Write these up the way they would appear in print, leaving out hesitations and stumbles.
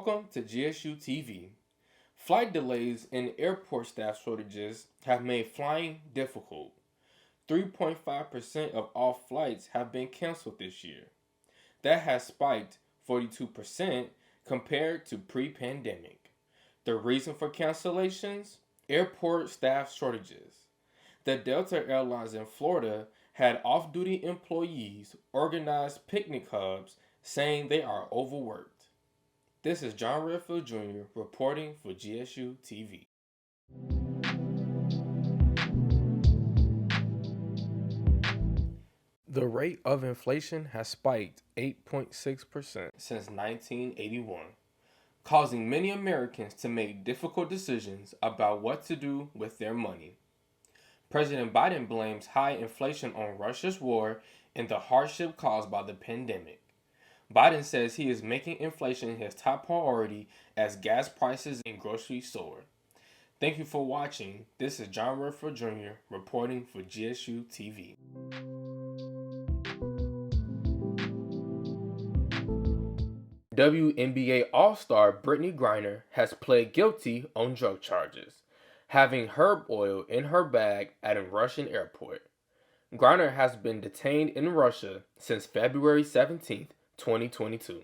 Welcome to GSU TV. Flight delays and airport staff shortages have made flying difficult. 3.5% of all flights have been canceled this year. That has spiked 42% compared to pre-pandemic. The reason for cancellations? Airport staff shortages. The Delta Airlines in Florida had off-duty employees organize picnic hubs saying they are overworked. This is John Redfield Jr. reporting for GSU TV. The rate of inflation has spiked 8.6% since 1981, causing many Americans to make difficult decisions about what to do with their money. President Biden blames high inflation on Russia's war and the hardship caused by the pandemic. Biden says he is making inflation his top priority as gas prices and groceries soar. Thank you for watching. This is John Redfield Jr. reporting for GSU TV. WNBA All-Star Brittany Griner has pled guilty on drug charges, having herb oil in her bag at a Russian airport. Griner has been detained in Russia since February 17, 2022.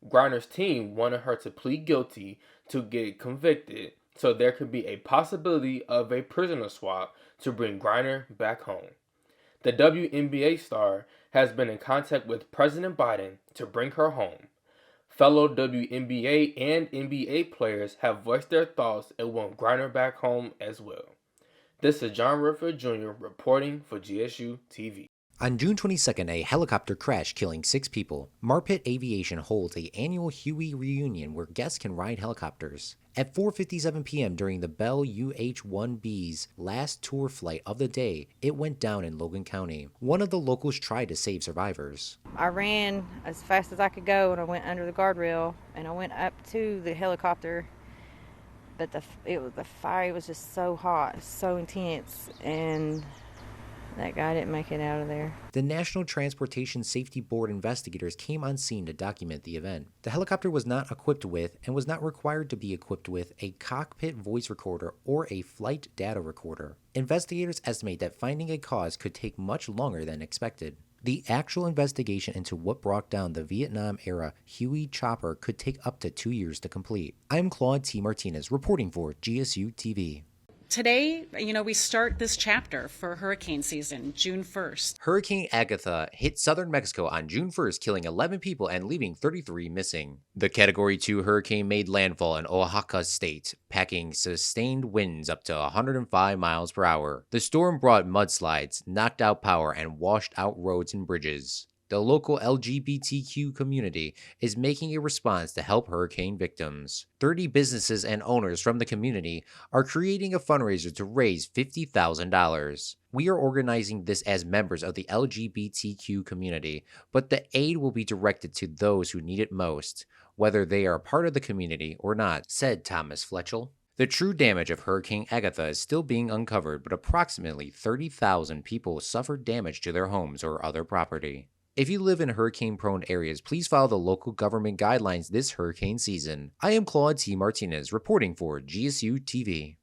Griner's team wanted her to plead guilty to get convicted so there could be a possibility of a prisoner swap to bring Griner back home. The WNBA star has been in contact with President Biden to bring her home. Fellow WNBA and NBA players have voiced their thoughts and want Griner back home as well. This is John Redfield Jr. reporting for GSU TV. On June 22nd, a helicopter crashed, killing 6 people. Marpet Aviation holds an annual Huey reunion where guests can ride helicopters. At 4:57 p.m. during the Bell UH-1B's last tour flight of the day, it went down in Logan County. One of the locals tried to save survivors. I ran as fast as I could go and I went under the guardrail and I went up to the helicopter, but the fire was just so hot, so intense, and that guy didn't make it out of there. The National Transportation Safety Board investigators came on scene to document the event. The helicopter was not equipped with, and was not required to be equipped with, a cockpit voice recorder or a flight data recorder. Investigators estimate that finding a cause could take much longer than expected. The actual investigation into what brought down the Vietnam-era Huey chopper could take up to 2 years to complete. I'm Claude T. Martinez, reporting for GSU TV. Today, we start this chapter for hurricane season, June 1st. Hurricane Agatha hit southern Mexico on June 1st, killing 11 people and leaving 33 missing. The Category 2 hurricane made landfall in Oaxaca state, packing sustained winds up to 105 miles per hour. The storm brought mudslides, knocked out power, and washed out roads and bridges. The local LGBTQ community is making a response to help hurricane victims. 30 businesses and owners from the community are creating a fundraiser to raise $50,000. We are organizing this as members of the LGBTQ community, but the aid will be directed to those who need it most, whether they are part of the community or not, said Thomas Fletchell. The true damage of Hurricane Agatha is still being uncovered, but approximately 30,000 people suffered damage to their homes or other property. If you live in hurricane-prone areas, please follow the local government guidelines this hurricane season. I am Claude T. Martinez, reporting for GSU TV.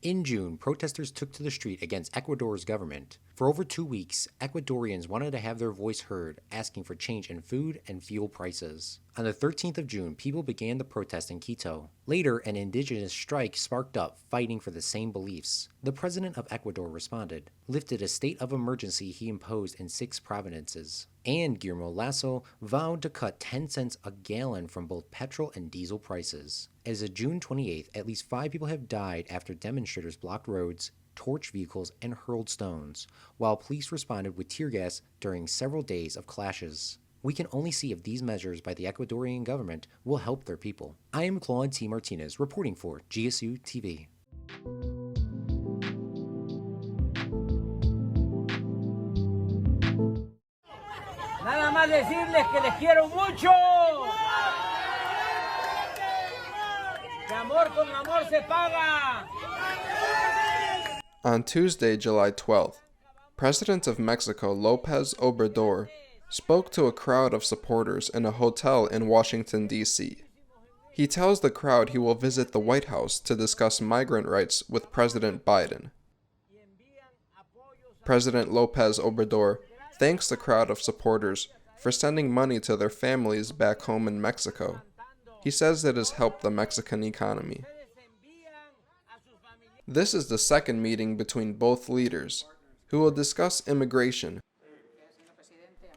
In June, protesters took to the street against Ecuador's government. For over 2 weeks, Ecuadorians wanted to have their voice heard, asking for change in food and fuel prices. On the 13th of June, people began the protest in Quito. Later, an indigenous strike sparked up, fighting for the same beliefs. The president of Ecuador responded, lifted a state of emergency he imposed in 6 provinces. And Guillermo Lasso vowed to cut 10 cents a gallon from both petrol and diesel prices. As of June 28th, at least 5 people have died after demonstrators blocked roads, torched vehicles, and hurled stones, while police responded with tear gas during several days of clashes. We can only see if these measures by the Ecuadorian government will help their people. I am Claude T. Martinez, reporting for GSU TV. Nada más decirles que les quiero mucho. Que amor con amor se paga. On Tuesday, July 12th, President of Mexico López Obrador spoke to a crowd of supporters in a hotel in Washington, D.C. He tells the crowd he will visit the White House to discuss migrant rights with President Biden. President López Obrador thanks the crowd of supporters for sending money to their families back home in Mexico. He says it has helped the Mexican economy. This is the second meeting between both leaders, who will discuss immigration.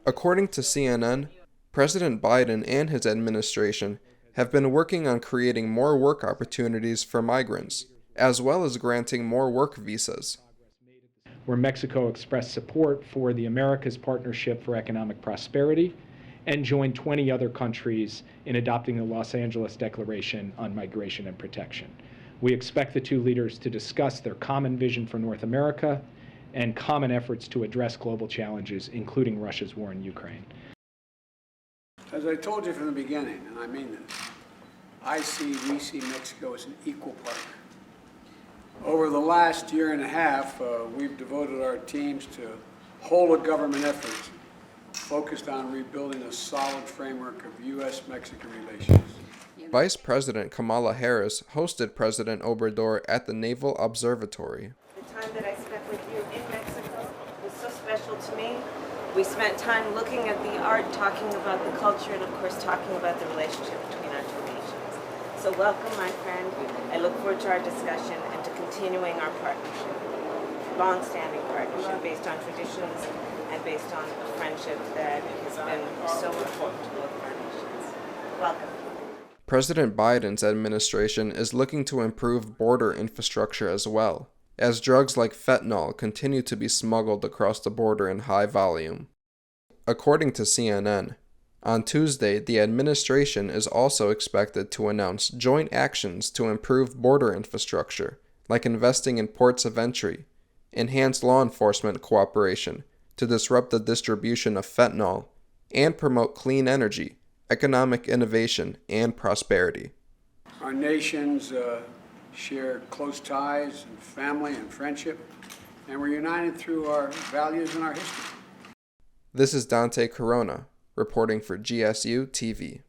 According to CNN, President Biden and his administration have been working on creating more work opportunities for migrants, as well as granting more work visas. Where Mexico expressed support for the Americas Partnership for Economic Prosperity and joined 20 other countries in adopting the Los Angeles Declaration on Migration and Protection. We expect the two leaders to discuss their common vision for North America and common efforts to address global challenges, including Russia's war in Ukraine. As I told you from the beginning, and I mean this, we see Mexico as an equal partner. Over the last year and a half, we've devoted our teams to whole-of-government efforts focused on rebuilding a solid framework of U.S.-Mexican relations. Vice President Kamala Harris hosted President Obrador at the Naval Observatory. The time that I spent with you in Mexico was so special to me. We spent time looking at the art, talking about the culture, and of course talking about the relationship between our two nations. So welcome, my friend. I look forward to our discussion and to continuing our partnership, long-standing partnership based on traditions and based on a friendship that has been so important to both of our nations. Welcome. President Biden's administration is looking to improve border infrastructure as well, as drugs like fentanyl continue to be smuggled across the border in high volume. According to CNN, on Tuesday, the administration is also expected to announce joint actions to improve border infrastructure, like investing in ports of entry, enhance law enforcement cooperation to disrupt the distribution of fentanyl, and promote clean energy, economic innovation, and prosperity. Our nations share close ties and family and friendship, and we're united through our values and our history. This is Dante Corona, reporting for GSUTV.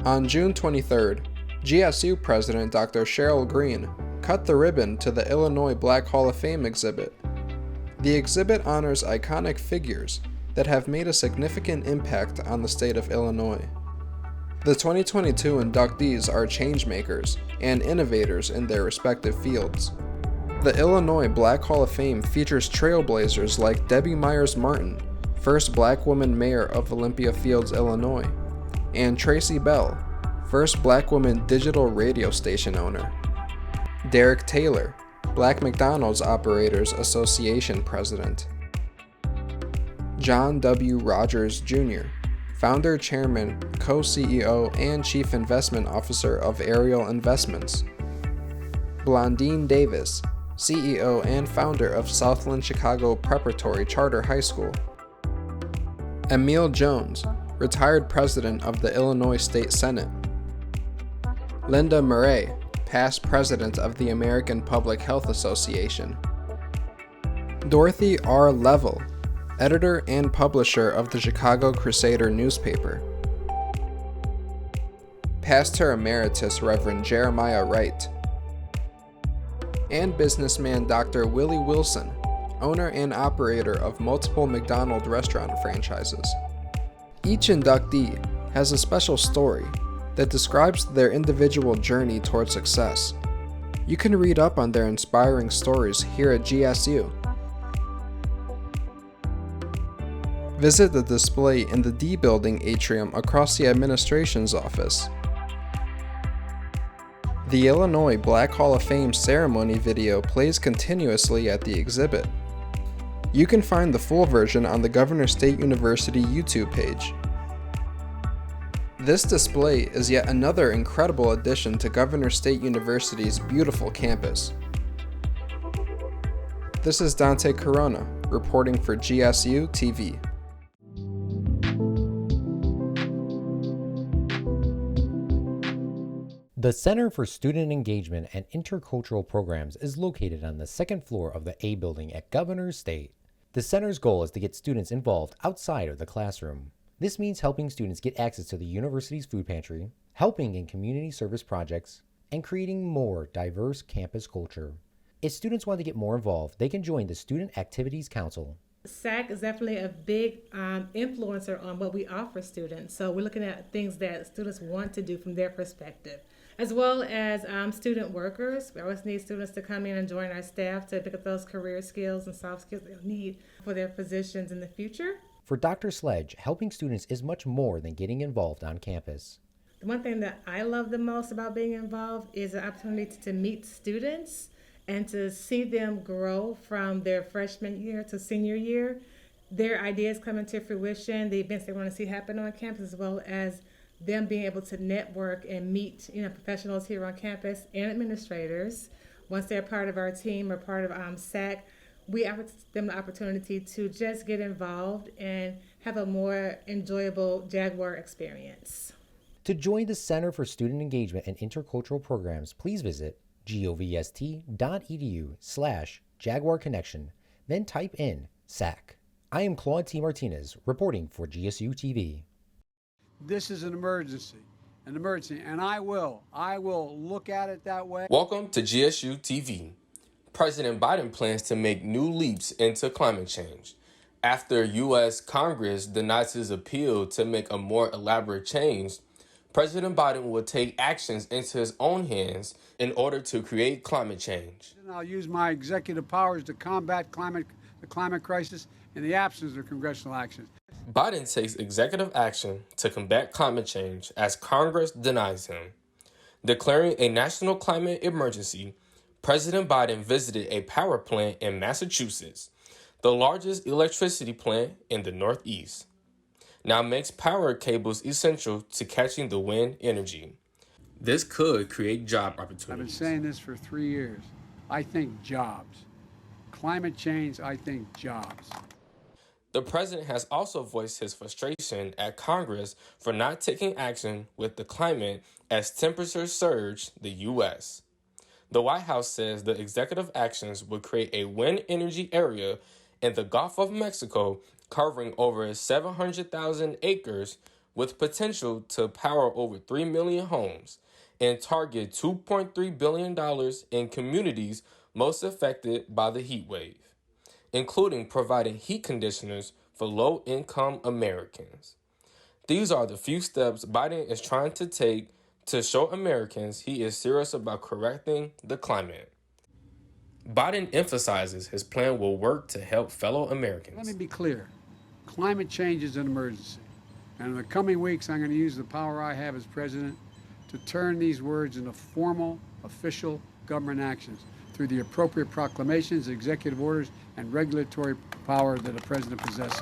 On June 23rd, GSU President Dr. Cheryl Green cut the ribbon to the Illinois Black Hall of Fame exhibit. The exhibit honors iconic figures that have made a significant impact on the state of Illinois. The 2022 inductees are changemakers and innovators in their respective fields. The Illinois Black Hall of Fame features trailblazers like Debbie Myers Martin, first black woman mayor of Olympia Fields, Illinois, and Tracy Bell, first black woman digital radio station owner. Derek Taylor, Black McDonald's Operators Association president. John W. Rogers Jr., founder, chairman, co-CEO, and chief investment officer of Ariel Investments. Blondine Davis, CEO and founder of Southland Chicago Preparatory Charter High School. Emil Jones, retired president of the Illinois State Senate. Linda Murray, past president of the American Public Health Association. Dorothy R. Level, editor and publisher of the Chicago Crusader newspaper. Pastor Emeritus Reverend Jeremiah Wright. And businessman Dr. Willie Wilson, owner and operator of multiple McDonald's restaurant franchises. Each inductee has a special story that describes their individual journey toward success. You can read up on their inspiring stories here at GSU. Visit the display in the D Building atrium across the administration's office. The Illinois Black Hall of Fame ceremony video plays continuously at the exhibit. You can find the full version on the Governor State University YouTube page. This display is yet another incredible addition to Governor State University's beautiful campus. This is Dante Corona, reporting for GSU TV. The Center for Student Engagement and Intercultural Programs is located on the second floor of the A building at Governor's State. The center's goal is to get students involved outside of the classroom. This means helping students get access to the university's food pantry, helping in community service projects, and creating more diverse campus culture. If students want to get more involved, they can join the Student Activities Council. SAC is definitely a big influencer on what we offer students. So we're looking at things that students want to do from their perspective, as well as student workers. We always need students to come in and join our staff to pick up those career skills and soft skills they'll need for their positions in the future. For Dr. Sledge, helping students is much more than getting involved on campus. The one thing that I love the most about being involved is the opportunity to meet students and to see them grow from their freshman year to senior year. Their ideas coming to fruition, the events they want to see happen on campus, as well as them being able to network and meet professionals here on campus and administrators. Once they're part of our team or part of SAC, we offer them the opportunity to just get involved and have a more enjoyable Jaguar experience. To join the Center for Student Engagement and Intercultural Programs, please visit govst.edu/Jaguar Connection, then type in SAC. I am Claude T. Martinez, reporting for GSUTV. This is an emergency, and I will look at it that way. Welcome to GSU TV. President Biden plans to make new leaps into climate change. After U.S. Congress denies his appeal to make a more elaborate change, President Biden will take actions into his own hands in order to create climate change. I'll use my executive powers to combat the climate crisis in the absence of congressional action. Biden takes executive action to combat climate change as Congress denies him. Declaring a national climate emergency, President Biden visited a power plant in Massachusetts, the largest electricity plant in the Northeast. Now makes power cables essential to catching the wind energy. This could create job opportunities. I've been saying this for 3 years. I think jobs. Climate change, I think jobs. The president has also voiced his frustration at Congress for not taking action with the climate as temperatures surge the U.S. The White House says the executive actions would create a wind energy area in the Gulf of Mexico covering over 700,000 acres with potential to power over 3 million homes and target $2.3 billion in communities most affected by the heat wave, including providing heat conditioners for low-income Americans. These are the few steps Biden is trying to take to show Americans he is serious about correcting the climate. Biden emphasizes his plan will work to help fellow Americans. Let me be clear. Climate change is an emergency. And in the coming weeks, I'm going to use the power I have as president to turn these words into formal, official government actions through the appropriate proclamations, executive orders, and regulatory power that a president possesses.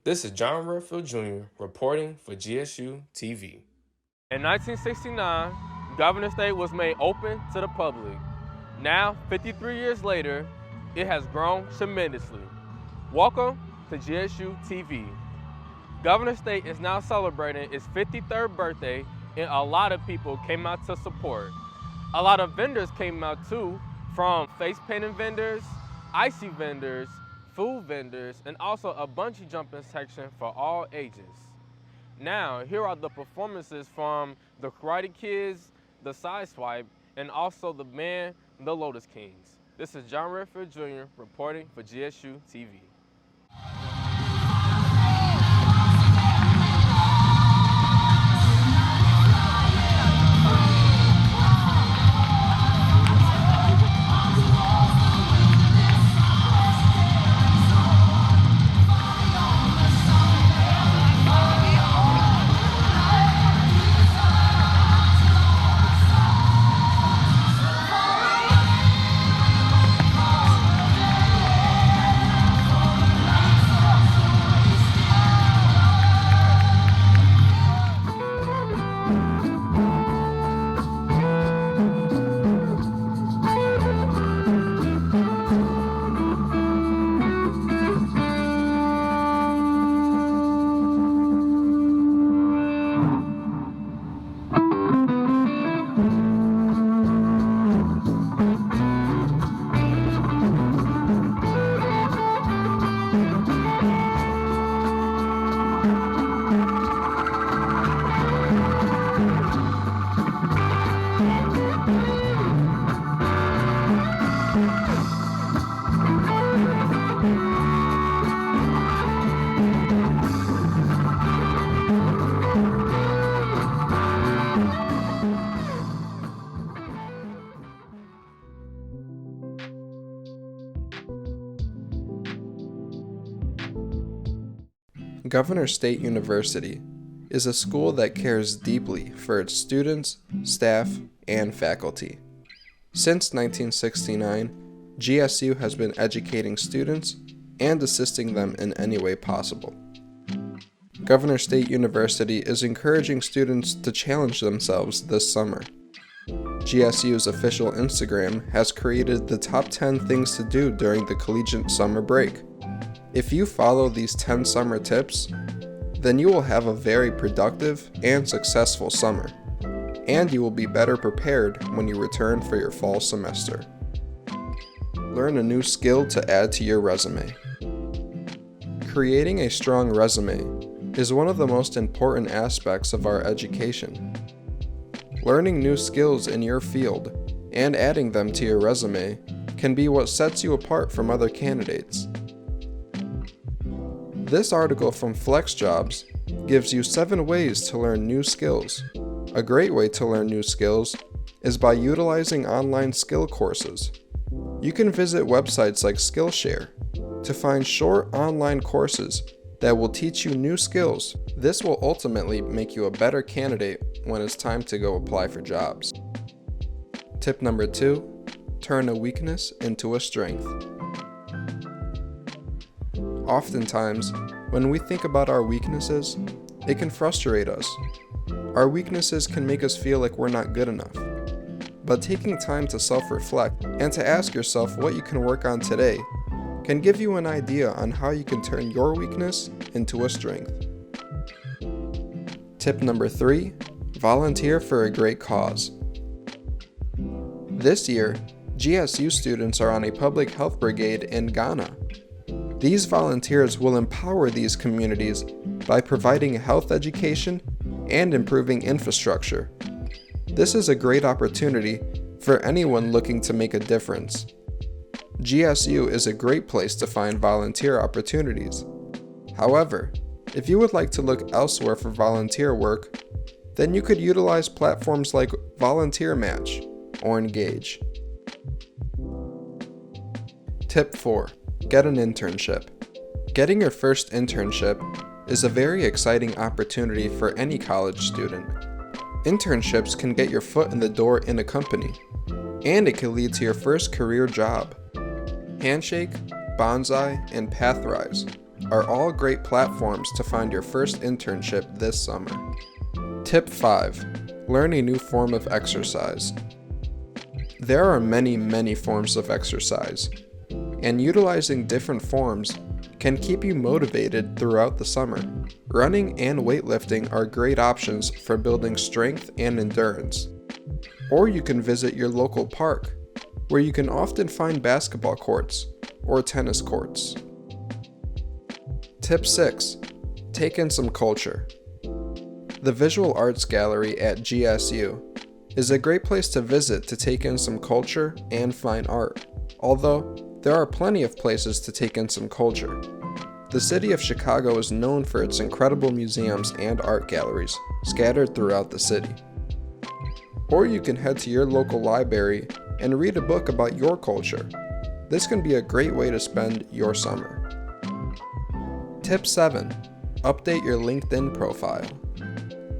This is John Redfield Jr. reporting for GSU TV. In 1969, Governor State was made open to the public. Now, 53 years later, it has grown tremendously. Welcome to GSU TV. Governor State is now celebrating its 53rd birthday, and a lot of people came out to support. A lot of vendors came out too, from face painting vendors, icy vendors, food vendors, and also a bungee jumping section for all ages. Now, here are the performances from the Karate Kids, the Sideswipe, and also the band, the Lotus Kings. This is John Redfield Jr. reporting for GSU TV. Governor State University is a school that cares deeply for its students, staff, and faculty. Since 1969, GSU has been educating students and assisting them in any way possible. Governor State University is encouraging students to challenge themselves this summer. GSU's official Instagram has created the top 10 things to do during the collegiate summer break. If you follow these 10 summer tips, then you will have a very productive and successful summer, and you will be better prepared when you return for your fall semester. Learn a new skill to add to your resume. Creating a strong resume is one of the most important aspects of our education. Learning new skills in your field and adding them to your resume can be what sets you apart from other candidates. This article from FlexJobs gives you 7 ways to learn new skills. A great way to learn new skills is by utilizing online skill courses. You can visit websites like Skillshare to find short online courses that will teach you new skills. This will ultimately make you a better candidate when it's time to go apply for jobs. Tip number 2, turn a weakness into a strength. Oftentimes, when we think about our weaknesses, it can frustrate us. Our weaknesses can make us feel like we're not good enough. But taking time to self-reflect and to ask yourself what you can work on today can give you an idea on how you can turn your weakness into a strength. Tip number 3, volunteer for a great cause. This year, GSU students are on a public health brigade in Ghana. These volunteers will empower these communities by providing health education and improving infrastructure. This is a great opportunity for anyone looking to make a difference. GSU is a great place to find volunteer opportunities. However, if you would like to look elsewhere for volunteer work, then you could utilize platforms like Volunteer Match or Engage. Tip 4. Get an internship. Getting your first internship is a very exciting opportunity for any college student. Internships can get your foot in the door in a company, and it can lead to your first career job. Handshake, Bonsai, and Pathrise are all great platforms to find your first internship this summer. Tip 5. Learn a new form of exercise. There are many forms of exercise, and utilizing different forms can keep you motivated throughout the summer. Running and weightlifting are great options for building strength and endurance. Or you can visit your local park, where you can often find basketball courts or tennis courts. Tip 6. Take in some culture. The Visual Arts Gallery at GSU is a great place to visit to take in some culture and fine art, although there are plenty of places to take in some culture. The city of Chicago is known for its incredible museums and art galleries scattered throughout the city. Or you can head to your local library and read a book about your culture. This can be a great way to spend your summer. Tip 7. Update your LinkedIn profile.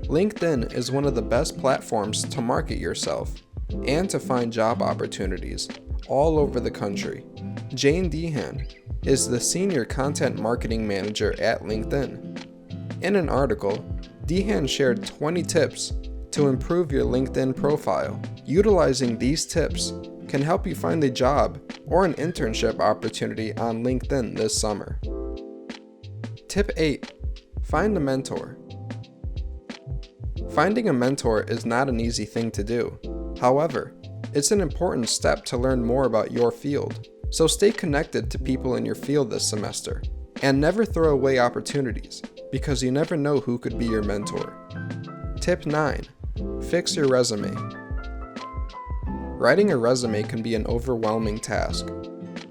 LinkedIn is one of the best platforms to market yourself and to find job opportunities all over the country. Jane Dehan is the Senior Content Marketing Manager at LinkedIn. In an article, Dehan shared 20 tips to improve your LinkedIn profile. Utilizing these tips can help you find a job or an internship opportunity on LinkedIn this summer. Tip 8. Find a mentor. Finding a mentor is not an easy thing to do. However, it's an important step to learn more about your field. So stay connected to people in your field this semester, and never throw away opportunities, because you never know who could be your mentor. Tip 9. Fix your resume. Writing a resume can be an overwhelming task.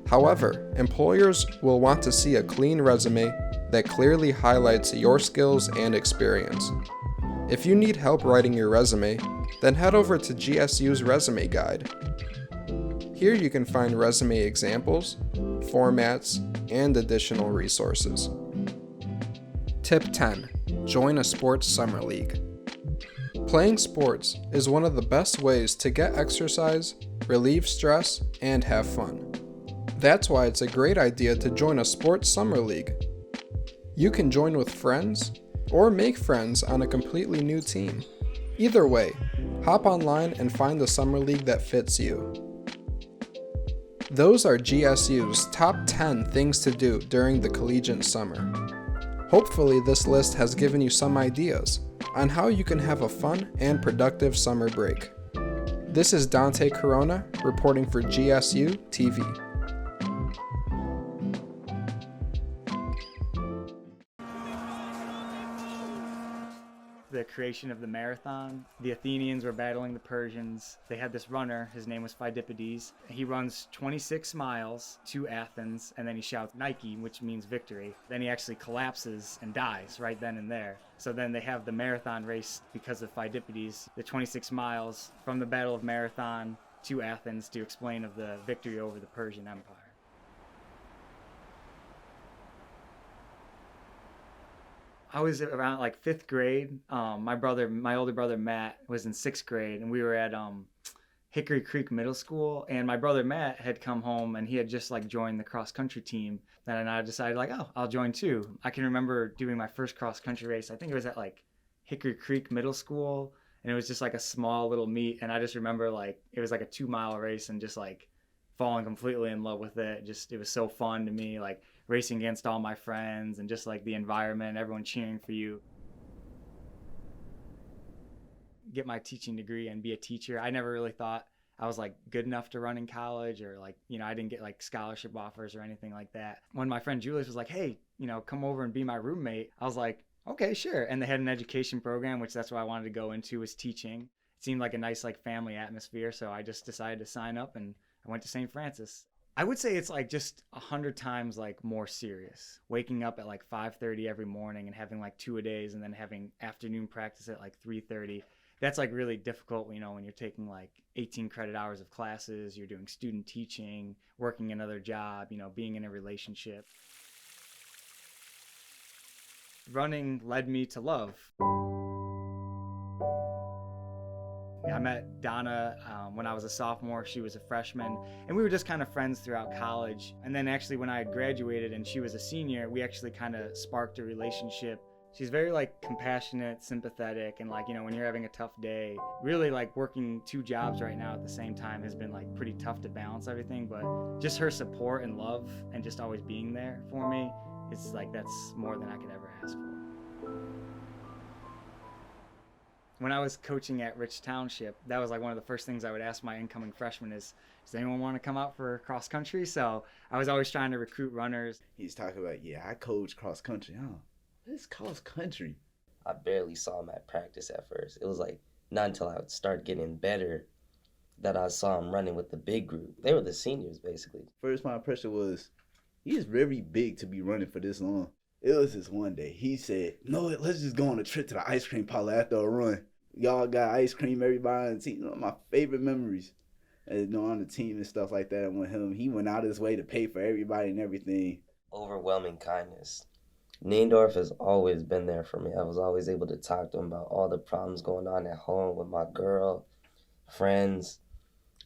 However, employers will want to see a clean resume that clearly highlights your skills and experience. If you need help writing your resume, then head over to GSU's Resume Guide. Here you can find resume examples, formats, and additional resources. Tip 10. Join a sports summer league. Playing sports is one of the best ways to get exercise, relieve stress, and have fun. That's why it's a great idea to join a sports summer league. You can join with friends or make friends on a completely new team. Either way, hop online and find the summer league that fits you. Those are GSU's top 10 things to do during the collegiate summer. Hopefully this list has given you some ideas on how you can have a fun and productive summer break. This is Dante Corona reporting for GSUTV. The creation of the marathon. The Athenians were battling the Persians. They had this runner, his name was Phidippides. He runs 26 miles to Athens, and then he shouts Nike, which means victory. Then he actually collapses and dies right then and there. So then they have the marathon race because of Phidippides, the 26 miles from the Battle of Marathon to Athens to explain of the victory over the Persian Empire. I was around like 5th grade. My older brother Matt was in 6th grade, and we were at Hickory Creek Middle School. And my brother Matt had come home, and he had just like joined the cross country team. And I decided like, oh, I'll join too. I can remember doing my first cross country race. I think it was at like Hickory Creek Middle School, and it was just like a small little meet. And I just remember like it was like a 2-mile race, and just like falling completely in love with it. It was so fun to me, like racing against all my friends and just like the environment, everyone cheering for you. Get my teaching degree and be a teacher. I never really thought I was like good enough to run in college, or like, I didn't get like scholarship offers or anything like that. When my friend Julius was like, hey, come over and be my roommate, I was like, okay, sure. And they had an education program, which that's what I wanted to go into, was teaching. It seemed like a nice like family atmosphere, so I just decided to sign up, and I went to St. Francis. I would say it's like just 100 times like more serious. Waking up at like 5:30 every morning and having like 2-a-days, and then having afternoon practice at like 3:30. That's like really difficult, when you're taking like 18 credit hours of classes, you're doing student teaching, working another job, being in a relationship. Running led me to love. I met Donna when I was a sophomore. She was a freshman, and we were just kind of friends throughout college. And then actually when I had graduated and she was a senior, we actually kind of sparked a relationship. She's very like compassionate, sympathetic, and like, when you're having a tough day, really like working 2 jobs right now at the same time has been like pretty tough to balance everything. But just her support and love and just always being there for me, it's like that's more than I could ever ask for. When I was coaching at Rich Township, that was like one of the first things I would ask my incoming freshmen is, does anyone want to come out for cross country? So I was always trying to recruit runners. He's talking about, I coach cross country. Oh, what's cross country? I barely saw him at practice at first. It was like not until I would start getting better that I saw him running with the big group. They were the seniors, basically. First, my impression was, he is very big to be running for this long. It was this one day. He said, let's just go on a trip to the ice cream parlor after a run. Y'all got ice cream, everybody on the team. My favorite memories. On the team and stuff like that. And with him, he went out his way to pay for everybody and everything. Overwhelming kindness. Niendorf has always been there for me. I was always able to talk to him about all the problems going on at home with my girl, friends,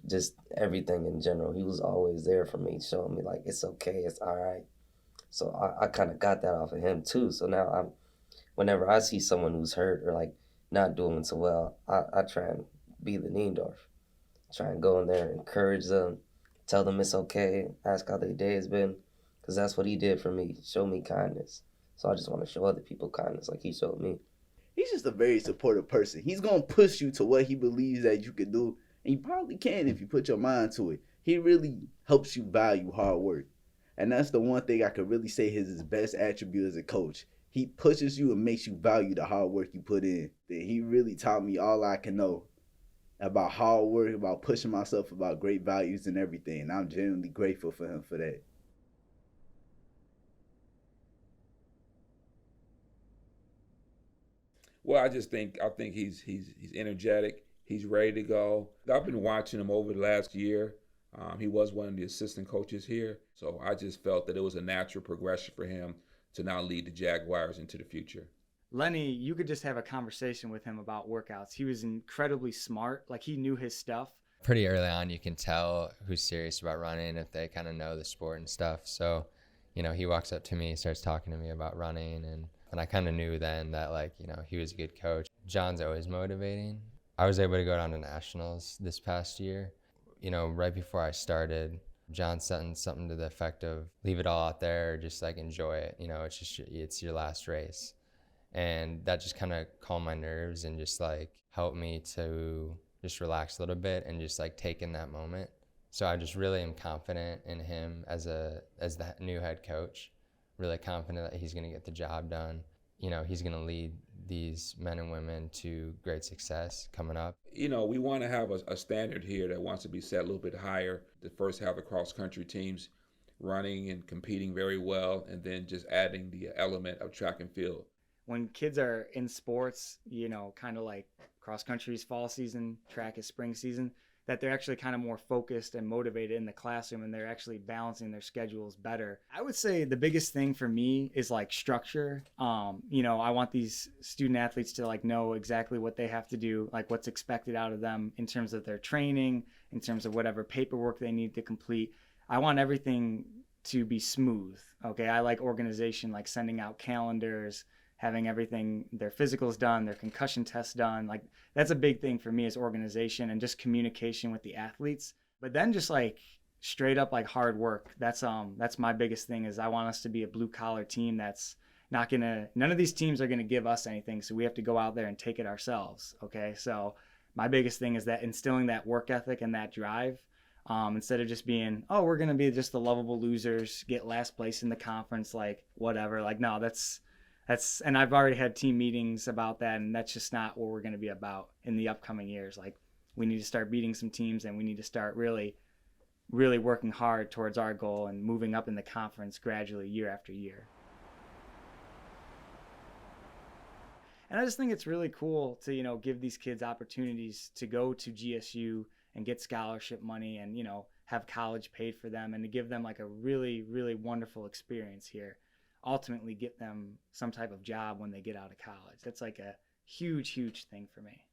just everything in general. He was always there for me, showing me like, it's okay, it's all right. So I kind of got that off of him too. So now whenever I see someone who's hurt or like not doing so well, I try and be the Niendorf. Try and go in there, encourage them, tell them it's okay, ask how their day has been, because that's what he did for me, show me kindness. So I just want to show other people kindness like he showed me. He's just a very supportive person. He's going to push you to what he believes that you can do, and you probably can if you put your mind to it. He really helps you value hard work. And that's the one thing I could really say is his best attribute as a coach. He pushes you and makes you value the hard work you put in. He really taught me all I can know about hard work, about pushing myself, about great values and everything. And I'm genuinely grateful for him for that. Well, I think he's energetic. He's ready to go. I've been watching him over the last year. He was one of the assistant coaches here, so I just felt that it was a natural progression for him to now lead the Jaguars into the future. Lenny, you could just have a conversation with him about workouts. He was incredibly smart. Like, he knew his stuff. Pretty early on, you can tell who's serious about running if they kind of know the sport and stuff. So, you know, he walks up to me, starts talking to me about running, and I kind of knew then that, like, you know, he was a good coach. John's always motivating. I was able to go down to nationals this past year. You know, right before I started, John said something to the effect of, leave it all out there, just like enjoy it. You know, it's your last race. And that just kind of calmed my nerves and just like helped me to just relax a little bit and just like take in that moment. So I just really am confident in him as the new head coach, really confident that he's going to get the job done. You know, he's going to lead these men and women to great success coming up. You know, we want to have a standard here that wants to be set a little bit higher. To first have the cross-country teams running and competing very well, and then just adding the element of track and field. When kids are in sports, you know, kind of like cross country is fall season, track is spring season, that they're actually kind of more focused and motivated in the classroom, and they're actually balancing their schedules better. I would say the biggest thing for me is like structure. You know, I want these student athletes to like know exactly what they have to do, like what's expected out of them in terms of their training, in terms of whatever paperwork they need to complete. I want everything to be smooth. Okay. I like organization, like sending out calendars, having everything, their physicals done, their concussion tests done. Like, that's a big thing for me, is organization and just communication with the athletes. But then just like straight up like hard work. That's my biggest thing, is I want us to be a blue collar team that's not gonna, none of these teams are gonna give us anything. So we have to go out there and take it ourselves. Okay. So my biggest thing is that instilling that work ethic and that drive, instead of just being, oh, we're gonna be just the lovable losers, get last place in the conference, like whatever. Like, no, that's, and I've already had team meetings about that, and that's just not what we're going to be about in the upcoming years. Like, we need to start beating some teams, and we need to start really, really working hard towards our goal and moving up in the conference gradually year after year. And I just think it's really cool to, you know, give these kids opportunities to go to GSU and get scholarship money and, you know, have college paid for them, and to give them like a really, really wonderful experience here. Ultimately get them some type of job when they get out of college. That's like a huge, huge thing for me.